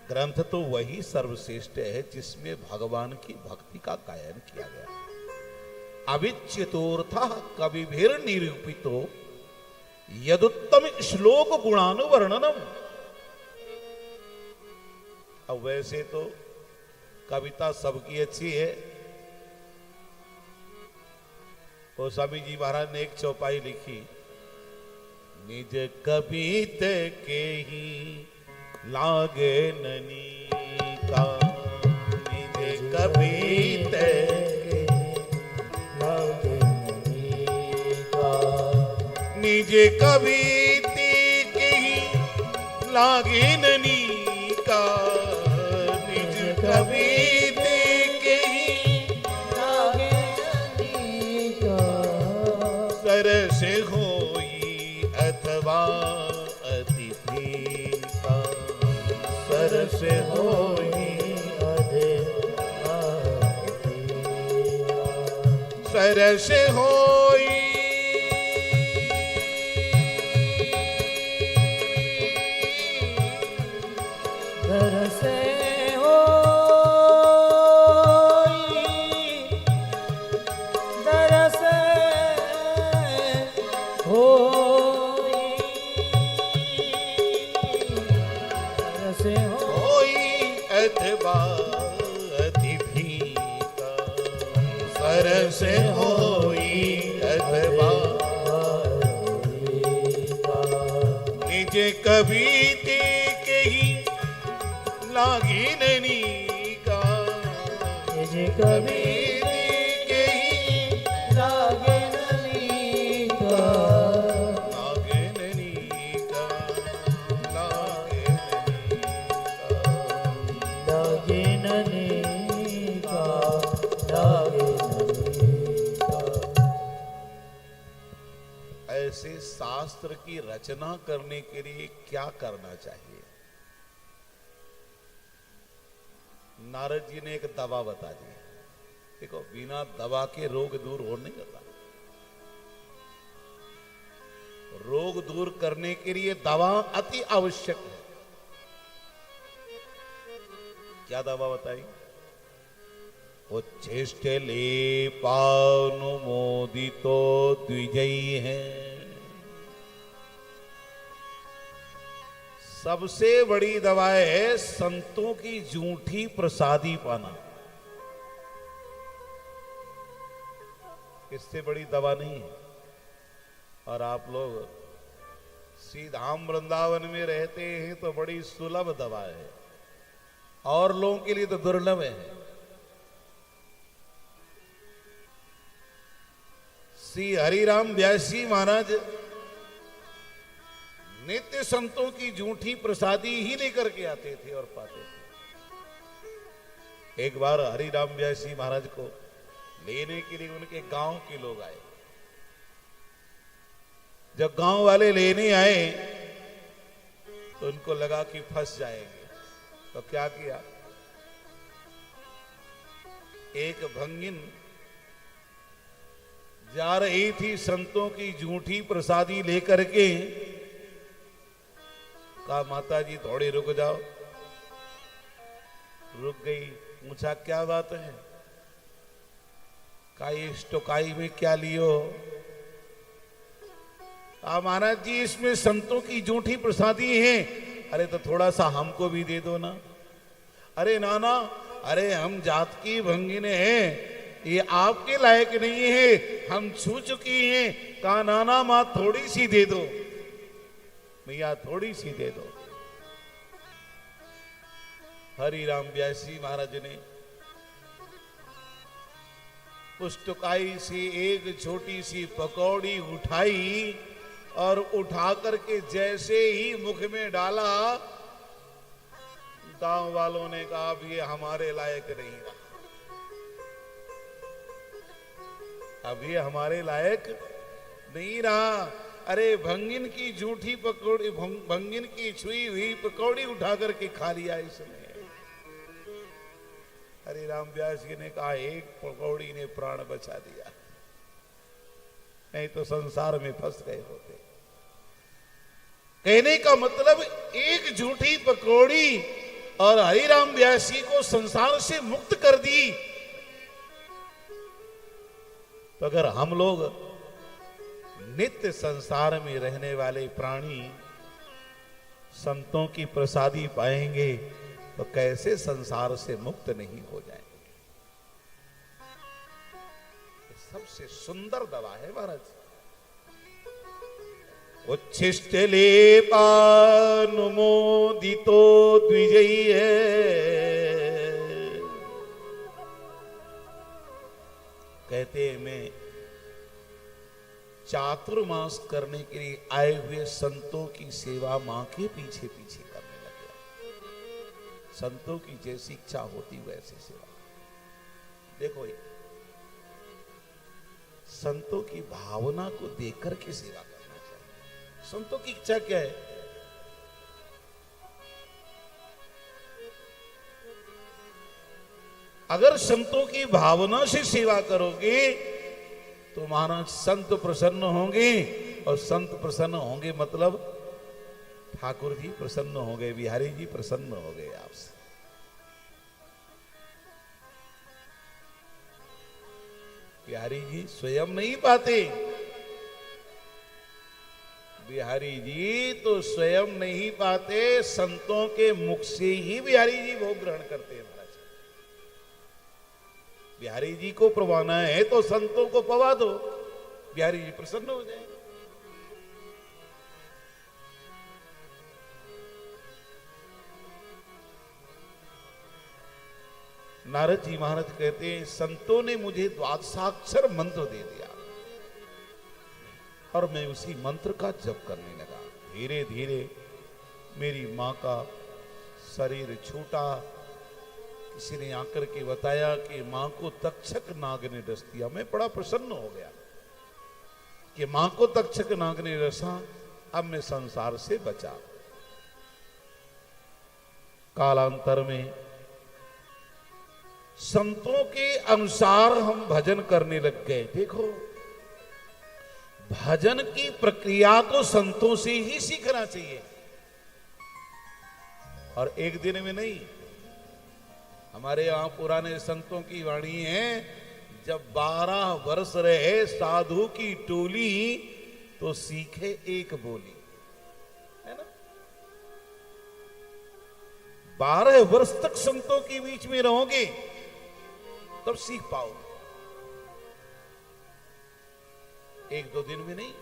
ग्रंथ तो वही सर्वश्रेष्ठ है जिसमें भगवान की भक्ति का गायन किया गया। अविच्युतोर्थ कविभिर निरूपितो यदुत्तम श्लोक गुणानुवर्णनम। अब वैसे तो कविता सबकी अच्छी है। और स्वामी जी महाराज ने एक चौपाई लिखी, निज कविते के ही लागे ननी का, निज कविते लागे ननी का, निज कविते के ही लागे ननी का, निज कविते के ही लागे ननी का, सरस होई अथवा अतिथि का, सरस होई अथवा सरस होई सरस होई अथवा निज कविते के ही लागी ननी का, निज कविते के ही लागे ननी का, लागे ननी का, लागे ननी का, लागे ननी का। ऐसे शास्त्र की रचना करने के लिए क्या करना चाहिए? नारद जी ने एक दवा बता दी। देखो, बिना दवा के रोग दूर हो नहीं करता। रोग दूर करने के लिए दवा अति आवश्यक है। क्या दवा बताई? उच्छिष्टे लेपानुमोदितो द्विजयी है। सबसे बड़ी दवा है संतों की जूठी प्रसादी पाना। इससे बड़ी दवा नहीं है। और आप लोग श्रीधाम वृंदावन में रहते हैं तो बड़ी सुलभ दवा है, और लोगों के लिए तो दुर्लभ है। श्री हरिराम व्यास जी महाराज नित्य संतों की जूठी प्रसादी ही लेकर के आते थे और पाते थे। एक बार हरिराम व्यास जी महाराज को लेने के लिए उनके गांव के लोग आए। जब गांव वाले लेने आए तो उनको लगा कि फंस जाएंगे, तो क्या किया? एक भंगिन जा रही थी संतों की जूठी प्रसादी लेकर के, कहा माता जी थोड़ी रुक जाओ। रुक गई। पूछा क्या बात है? कहा इस टोकाई में क्या लियो? कहा महाराज जी इसमें संतों की जूठी प्रसादी है। अरे तो थोड़ा सा हमको भी दे दो ना। अरे नाना, अरे हम जात की भंगिन हैं, ये आपके लायक नहीं है, हम छू चुकी हैं। कहा नाना मां थोड़ी सी दे दो, भैया थोड़ी सी दे दो। हरिराम व्यास जी महाराज ने उस टुकाई से एक छोटी सी पकौड़ी उठाई और उठा करके जैसे ही मुख में डाला, गांव वालों ने कहा अब ये हमारे लायक नहीं रहा, अब ये हमारे लायक नहीं रहा। अरे भंगिन की जूठी पकौड़ी, भंगिन की छुई हुई पकौड़ी उठा करके खा लिया इसने। हरिराम व्यास जी ने कहा एक पकौड़ी ने प्राण बचा दिया, नहीं तो संसार में फंस गए होते। कहने का मतलब एक झूठी पकौड़ी और हरिराम व्यास जी को संसार से मुक्त कर दी। तो अगर हम लोग नित्य संसार में रहने वाले प्राणी संतों की प्रसादी पाएंगे तो कैसे संसार से मुक्त नहीं हो जाएंगे। सबसे सुंदर दवा है महाराज। उच्छिष्ट लेपानुमोदितो द्विजयी है। कहते हैं मैं चातुर्मास करने के लिए आए हुए संतों की सेवा मां के पीछे पीछे करने लग गया। संतों की जैसी इच्छा होती वैसी सेवा। देखो संतों की भावना को देख करके सेवा करना चाहिए। संतों की इच्छा क्या है? अगर संतों की भावना से सेवा करोगे तो महाराज संत प्रसन्न होंगे, और संत प्रसन्न होंगे मतलब ठाकुर जी प्रसन्न हो गए, बिहारी जी प्रसन्न हो गए आपसे। बिहारी जी स्वयं नहीं पाते, बिहारी जी तो स्वयं नहीं पाते, संतों के मुख से ही बिहारी जी भोग ग्रहण करते हैं। बिहारी जी को पवाना है तो संतों को पवा दो, बिहारी जी प्रसन्न हो जाएंगे। नारद जी महाराज कहते हैं संतों ने मुझे द्वादशाक्षर मंत्र दे दिया और मैं उसी मंत्र का जप करने लगा। धीरे धीरे मेरी मां का शरीर छूटा। किसी ने आकर के बताया कि मां को तक्षक नाग ने डस दिया। मैं बड़ा प्रसन्न हो गया कि मां को तक्षक नाग ने डसा, अब मैं संसार से बचा। कालांतर में संतों के अनुसार हम भजन करने लग गए। देखो भजन की प्रक्रिया तो संतों से ही सीखना चाहिए, और एक दिन में नहीं। हमारे यहां पुराने संतों की वाणी है, जब 12 वर्ष रहे साधु की टोली तो सीखे एक बोली, है ना। 12 वर्ष तक संतों के बीच में रहोगे तब सीख पाओगे, एक दो दिन में नहीं।